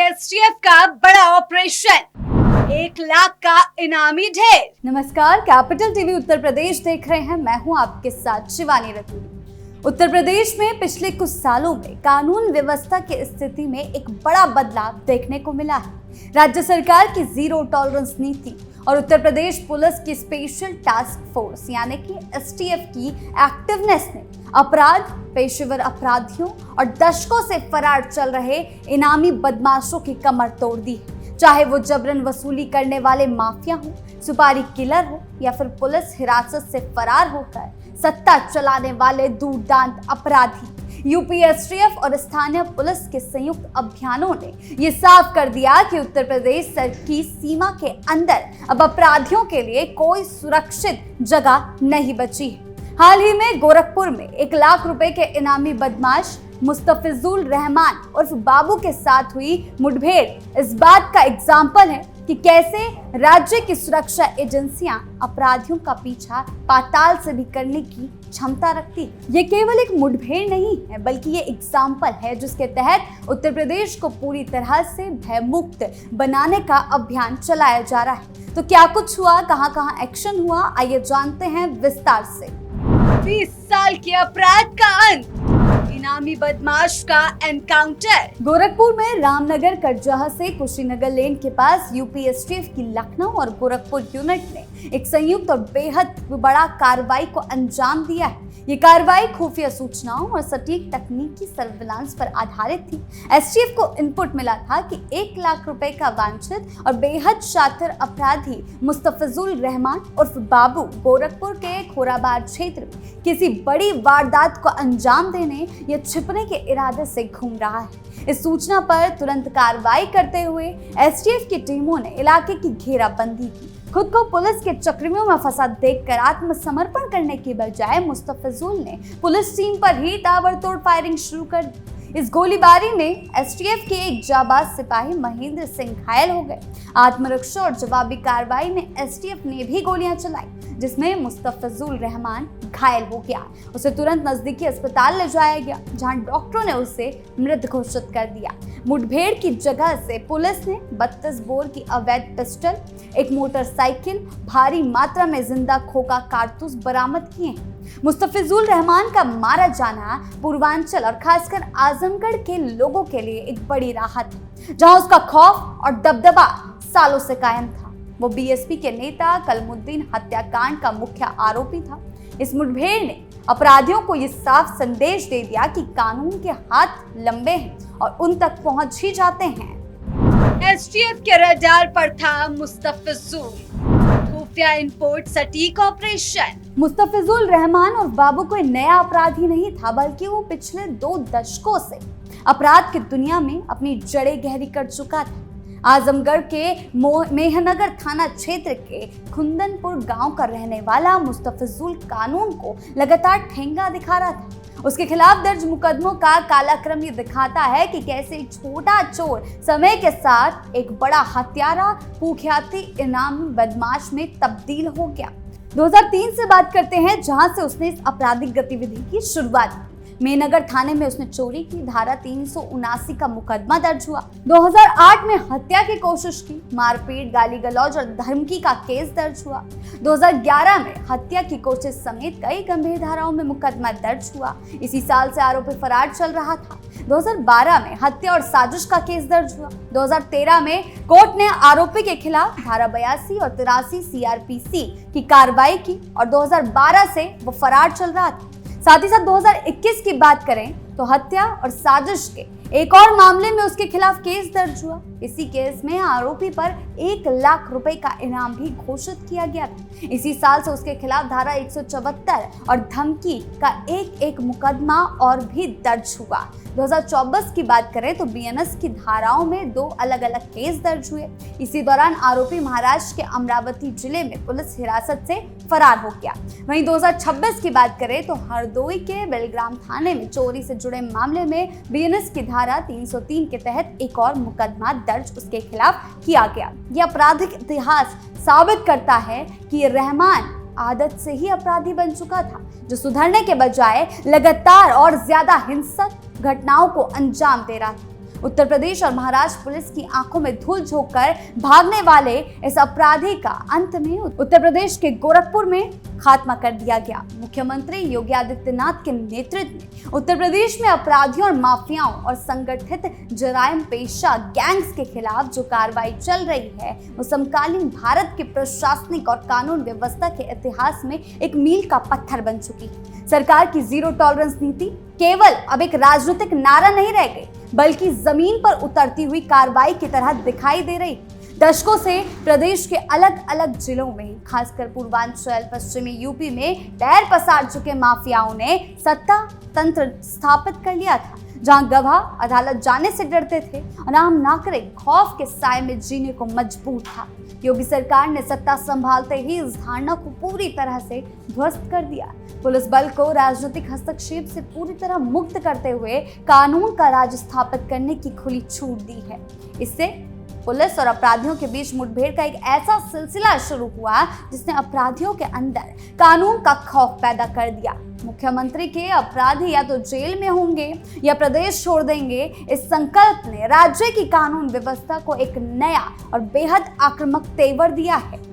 STF का बड़ा operation, 1 lakh का इनामी ढेर। नमस्कार, कैपिटल टीवी उत्तर प्रदेश देख रहे हैं। मैं हूं आपके साथ शिवानी रतूड़ी। उत्तर प्रदेश में पिछले कुछ सालों में कानून व्यवस्था की स्थिति में एक बड़ा बदलाव देखने को मिला है। राज्य सरकार की जीरो टॉलरेंस नीति और उत्तर प्रदेश पुलिस की स्पेशल टास्क फोर्स यानी कि एसटीएफ की एक्टिवनेस ने अपराध, पेशेवर अपराधियों और दशकों से फरार चल रहे इनामी बदमाशों की कमर तोड़ दी है। चाहे वो जबरन वसूली करने वाले माफिया हो, सुपारी किलर हो या फिर पुलिस हिरासत से फरार होकर सत्ता चलाने वाले दूरदांत अपराधी। यूपी एसटीएफ और स्थानीय पुलिस के संयुक्त अभियानों ने ये साफ कर दिया कि उत्तर प्रदेश की सीमा के अंदर अब अपराधियों के लिए कोई सुरक्षित जगह नहीं बची है। हाल ही में गोरखपुर में 1 लाख रुपए के इनामी बदमाश मुस्तफिजुल रहमान उर्फ बाबू के साथ हुई मुठभेड़ इस बात का एग्जाम्पल है कि कैसे राज्य की सुरक्षा एजेंसियां अपराधियों का पीछा पाताल से भी करने की क्षमता रखती है। ये केवल एक मुठभेड़ नहीं है, बल्कि ये एग्जाम्पल है जिसके तहत उत्तर प्रदेश को पूरी तरह से भयमुक्त बनाने का अभियान चलाया जा रहा है। तो क्या कुछ हुआ, कहां एक्शन हुआ, आइए जानते हैं विस्तार से। 20 साल के अपराध का अंत, इनामी बदमाश का एनकाउंटर। गोरखपुर में रामनगर कटजहा से कुशीनगर लेन के पास यूपी एसटीएफ की लखनऊ और गोरखपुर यूनिट ने एक संयुक्त और बेहद बड़ा कार्रवाई को अंजाम दिया है। ये कार्रवाई खुफिया सूचनाओं और सटीक तकनीकी सर्विलांस पर आधारित थी। एसटीएफ को इनपुट मिला था कि 1 लाख रुपए का वांछित और बेहद शातिर अपराधी मुस्तफिजुल रहमान उर्फ बाबू गोरखपुर के खोराबाद क्षेत्र में किसी बड़ी वारदात को अंजाम देने या छिपने के इरादे से घूम रहा है। इस सूचना पर तुरंत कार्रवाई करते हुए एसटीएफ की टीमों ने इलाके की घेराबंदी की। खुद को पुलिस के चक्रव्यूह में फंसा देखकर आत्मसमर्पण करने की बजाय मुस्तफिजुल ने पुलिस टीम पर ही ताबड़तोड़ फायरिंग शुरू कर दी। इस गोलीबारी में एसटीएफ के एक जाबाज सिपाही महेंद्र सिंह घायल हो गए। आत्मरक्षा और जवाबी कार्रवाई में एसटीएफ ने भी गोलियां चलाई, जिसमें मुस्तफिजुल रहमान घायल हो गया। उसे तुरंत नजदीकी अस्पताल ले जाया गया, जहां डॉक्टरों ने उसे मृत घोषित कर दिया। मुठभेड़ की जगह से पुलिस ने 32 बोर की अवैध पिस्टल, एक मोटरसाइकिल, भारी मात्रा में जिंदा खोखा कारतूस बरामद किए हैं। मुस्तफिजुल रहमान का मारा जाना पूर्वांचल और खासकर आजमगढ़ के लोगों के लिए एक बड़ी राहत है, जहां उसका खौफ और दबदबा सालों से कायम था। वो बीएसपी के नेता कलमुद्दीन हत्याकांड का मुख्य आरोपी था। इस मुठभेड़ ने अपराधियों को ये साफ संदेश दे दिया कि कानून के हाथ लंबे हैं और उन तक पहुंच ही जाते हैं। एसटीएफ के रडार पर था मुस्तफिजुल, खुफिया इनपुट, सटीक ऑपरेशन। मुस्तफिजुल रहमान और बाबू कोई नया अपराधी नहीं था, बल्कि वो पिछले 2 दशकों से अपराध की दुनिया में अपनी जड़ें गहरी कर चुका था। आजमगढ़ के मेहनगर थाना क्षेत्र के खुंदनपुर गांव का रहने वाला मुस्तफिजुल कानून को लगातार ठेंगा दिखा रहा था। उसके खिलाफ दर्ज मुकदमों का कालाक्रम ये दिखाता है कि कैसे एक छोटा चोर समय के साथ एक बड़ा हत्यारा, कुख्याति इनामी बदमाश में तब्दील हो गया। 2003 से बात करते हैं, जहां से उसने इस आपराधिक गतिविधि की शुरुआत की। मेहनगर थाने में उसने चोरी की धारा 379 का मुकदमा दर्ज हुआ। 2008 में हत्या की कोशिश की, मारपीट, गाली गलौज और धमकी का केस दर्ज हुआ। 2011 में हत्या की कोशिश समेत कई गंभीर धाराओं में मुकदमा दर्ज हुआ। इसी साल से आरोपी फरार चल रहा था। 2012 में हत्या और साजिश का केस दर्ज हुआ। 2013 में कोर्ट ने आरोपी के खिलाफ धारा 82 और 83 सीआरपीसी की कार्रवाई की और 2012 से वो फरार चल रहा था। साथ ही साथ 2021 की बात करें तो हत्या और साजिश के एक और मामले में उसके खिलाफ केस दर्ज हुआ। इसी केस में आरोपी पर 1 लाख रुपए का इनाम भी घोषित किया गया था। इसी साल से उसके खिलाफ धारा 174 और धमकी का एक मुकदमा और भी दर्ज हुआ। 2024 की बात करें तो बीएनएस की धाराओं में 2 अलग अलग केस दर्ज हुए। इसी दौरान आरोपी महाराष्ट्र के अमरावती जिले में पुलिस हिरासत से फरार हो गया। वहीं 2026 की बात करें तो हरदोई के बेलग्राम थाने में चोरी से जुड़े मामले में बीएनएस की धारा 303 के तहत एक और मुकदमा दर्ज उसके खिलाफ किया गया। यह आपराधिक इतिहास साबित करता है कि रहमान आदत से ही अपराधी बन चुका था, जो सुधरने के बजाय लगातार और ज्यादा हिंसक घटनाओं को अंजाम दे रहा था। उत्तर प्रदेश और महाराष्ट्र पुलिस की आंखों में धूल झोंककर भागने वाले इस अपराधी का अंत में उत्तर प्रदेश के गोरखपुर में खात्मा कर दिया गया। मुख्यमंत्री योगी आदित्यनाथ के नेतृत्व में उत्तर प्रदेश में अपराधियों और माफियाओं और संगठित जराइम पेशा गैंग्स के खिलाफ जो कार्रवाई चल रही है वो समकालीन भारत के प्रशासनिक और कानून व्यवस्था के इतिहास में एक मील का पत्थर बन चुकी है। सरकार की जीरो टॉलरेंस नीति केवल अब एक राजनीतिक नारा नहीं रह गई, बल्कि जमीन पर उतरती हुई कार्रवाई की तरह दिखाई दे रही। दशकों से प्रदेश के अलग अलग जिलों में, खासकर पूर्वांचल पश्चिमी यूपी में पैर पसार चुके माफियाओं ने सत्ता तंत्र स्थापित कर लिया था, जहां गवाह अदालत जाने से डरते थे और आम नागरिक खौफ के साए में जीने को मजबूर था। योगी सरकार ने सत्ता संभालते ही इस धारणा को पूरी तरह से ध्वस्त कर दिया। पुलिस बल को राजनीतिक हस्तक्षेप से पूरी तरह मुक्त करते हुए कानून का राज स्थापित करने की खुली छूट दी है। इससे पुलिस और अपराधियों के बीच मुठभेड़ का एक ऐसा सिलसिला शुरू हुआ जिसने अपराधियों के अंदर कानून का खौफ पैदा कर दिया। मुख्यमंत्री के अपराधी या तो जेल में होंगे या प्रदेश छोड़ देंगे, इस संकल्प ने राज्य की कानून व्यवस्था को एक नया और बेहद आक्रामक तेवर दिया है।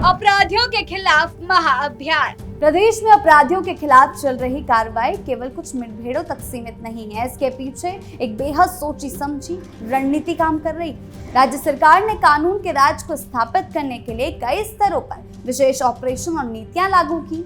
अपराधियों के खिलाफ महाअभियान। प्रदेश में अपराधियों के खिलाफ चल रही कार्रवाई केवल कुछ मुठभेड़ों तक सीमित नहीं है, इसके पीछे एक बेहद सोची समझी रणनीति काम कर रही है। राज्य सरकार ने कानून के राज को स्थापित करने के लिए कई स्तरों पर विशेष ऑपरेशन और नीतियां लागू की।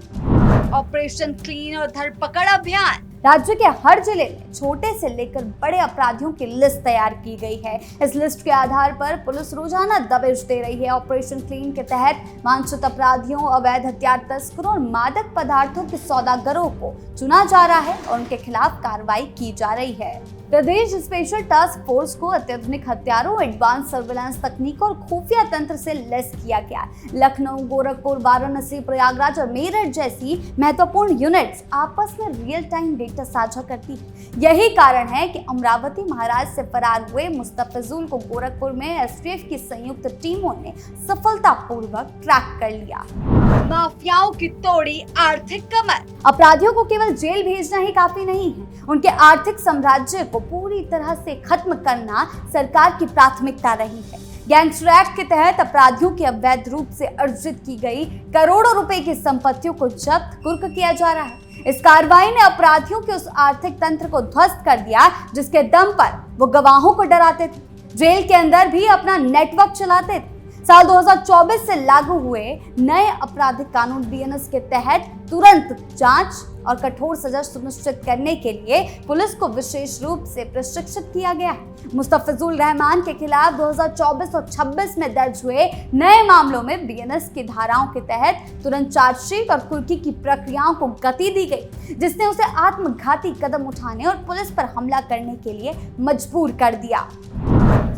ऑपरेशन क्लीन और धरपकड़ अभियान। राज्य के हर जिले में छोटे से लेकर बड़े अपराधियों की लिस्ट तैयार की गई है। इस लिस्ट के आधार पर पुलिस रोजाना दबिश दे रही है। ऑपरेशन क्लीन के तहत वांछित अपराधियों, अवैध हथियार तस्करों और मादक पदार्थों के सौदागरों को चुना जा रहा है और उनके खिलाफ कार्रवाई की जा रही है। प्रदेश स्पेशल टास्क फोर्स को अत्याधुनिक हथियारों, एडवांस सर्विलांस तकनीक और खुफिया तंत्र से लैस किया गया। लखनऊ, गोरखपुर, वाराणसी, प्रयागराज और मेरठ जैसी महत्वपूर्ण यूनिट्स आपस में रियल टाइम डेटा साझा करती है। यही कारण है कि अमरावती महाराज से फरार हुए मुस्तफिजुल को गोरखपुर में एसटीएफ की संयुक्त टीमों ने सफलतापूर्वक ट्रैक कर लिया। माफियाओं की तोड़ी आर्थिक कमर। अपराधियों को केवल जेल भेजना ही काफी नहीं है, उनके आर्थिक साम्राज्य को पूरी तरह से खत्म करना सरकार की प्राथमिकता रही है। गैंगस्टर एक्ट के तहत अपराधियों की अवैध रूप से अर्जित की गई करोड़ों रुपए की संपत्तियों को जब्त कुर्क किया जा रहा है। इस कार्रवाई ने अपराधियों के उस आर्थिक तंत्र को ध्वस्त कर दिया जिसके दम पर वो गवाहों को डराते थे, जेल के अंदर भी अपना नेटवर्क चलाते थे। साल 2024 से लागू हुए नए आपराधिक कानून बीएनएस के तहत तुरंत जांच और कठोर सजा सुनिश्चित करने के लिए पुलिस को विशेष रूप से प्रशिक्षित किया गया है। मुस्तफिजुल रहमान के खिलाफ 2024 और 26 में दर्ज हुए नए मामलों में बीएनएस की धाराओं के तहत तुरंत चार्जशीट और कुर्की की प्रक्रियाओं को गति दी गई, जिसने उसे आत्मघाती कदम उठाने और पुलिस पर हमला करने के लिए मजबूर कर दिया।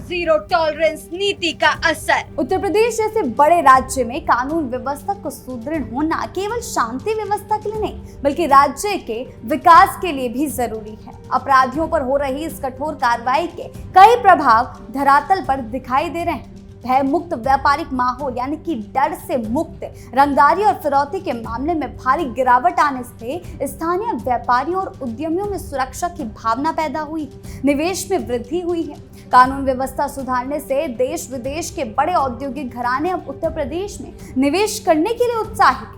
जीरो टॉलरेंस नीति का असर। उत्तर प्रदेश जैसे बड़े राज्य में कानून व्यवस्था को सुदृढ़ होना केवल शांति व्यवस्था के लिए नहीं, बल्कि राज्य के विकास के लिए भी जरूरी है। अपराधियों पर हो रही इस कठोर कार्रवाई के कई प्रभाव धरातल पर दिखाई दे रहे हैं। भय मुक्त व्यापारिक माहौल यानी कि डर से मुक्त, रंगदारी और फिरौती के मामले में भारी गिरावट आने से स्थानीय व्यापारियों और उद्यमियों में सुरक्षा की भावना पैदा हुई, निवेश में वृद्धि हुई है। कानून व्यवस्था सुधारने से देश विदेश के बड़े औद्योगिक घराने अब उत्तर प्रदेश में निवेश करने के लिए उत्साहित।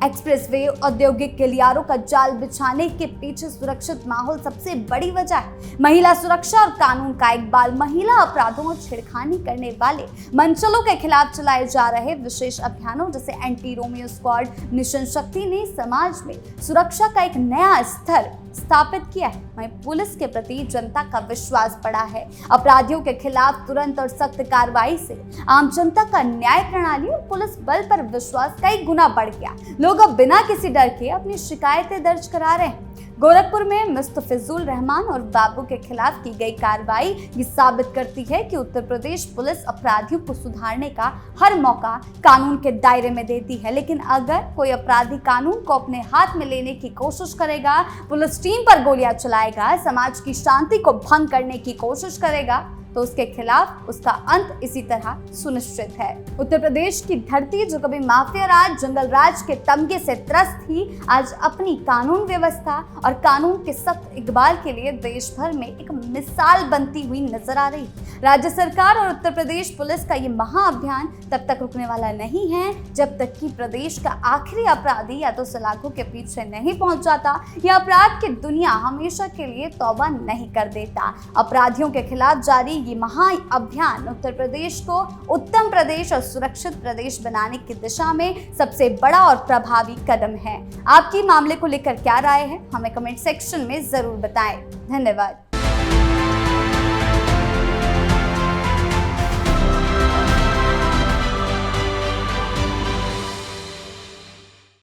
एक्सप्रेसवे, औद्योगिक गलियारों का जाल बिछाने के पीछे सुरक्षित माहौल सबसे बड़ी वजह है। महिला सुरक्षा और कानून का इकबाल, महिला अपराधों और छेड़खानी करने वाले मंचलों के खिलाफ चलाए जा रहे विशेष अभियानों जैसे एंटी रोमियो स्क्वाड, मिशन शक्ति ने समाज में सुरक्षा का एक नया स्तर स्थापित किया है। वहीं पुलिस के प्रति जनता का विश्वास बढ़ा है। अपराधियों के खिलाफ तुरंत और सख्त कार्रवाई से आम जनता का न्याय प्रणाली और पुलिस बल पर विश्वास कई गुना बढ़ गया। लोग अब बिना किसी डर के अपनी शिकायतें दर्ज करा रहे हैं। गोरखपुर में मुस्तफिजुल रहमान और बाबू के खिलाफ की गई कार्रवाई ये साबित करती है कि उत्तर प्रदेश पुलिस अपराधियों को सुधारने का हर मौका कानून के दायरे में देती है। लेकिन अगर कोई अपराधी कानून को अपने हाथ में लेने की कोशिश करेगा, पुलिस टीम पर गोलियां चलाएगा, समाज की शांति को भंग करने की कोशिश करेगा, तो उसके खिलाफ उसका अंत इसी तरह सुनिश्चित है। उत्तर प्रदेश की धरती जो कभी माफिया राज, जंगल राज के तमगे से त्रस्त थी, आज अपनी कानून व्यवस्था और कानून के सख्त इकबाल के लिए देश भर में एक मिसाल बनती हुई नजर आ रही। राज्य सरकार और उत्तर प्रदेश पुलिस का ये महाअभियान तब तक रुकने वाला नहीं है जब तक कि प्रदेश का आखिरी अपराधी या तो सलाखों के पीछे नहीं पहुंच जाता या अपराध की दुनिया हमेशा के लिए तौबा नहीं कर देता। अपराधियों के खिलाफ जारी ये महाअभियान उत्तर प्रदेश को उत्तम प्रदेश और सुरक्षित प्रदेश बनाने की दिशा में सबसे बड़ा और प्रभावी कदम है। आपकी मामले को लेकर क्या राय है, हमें कमेंट सेक्शन में जरूर बताएं। धन्यवाद।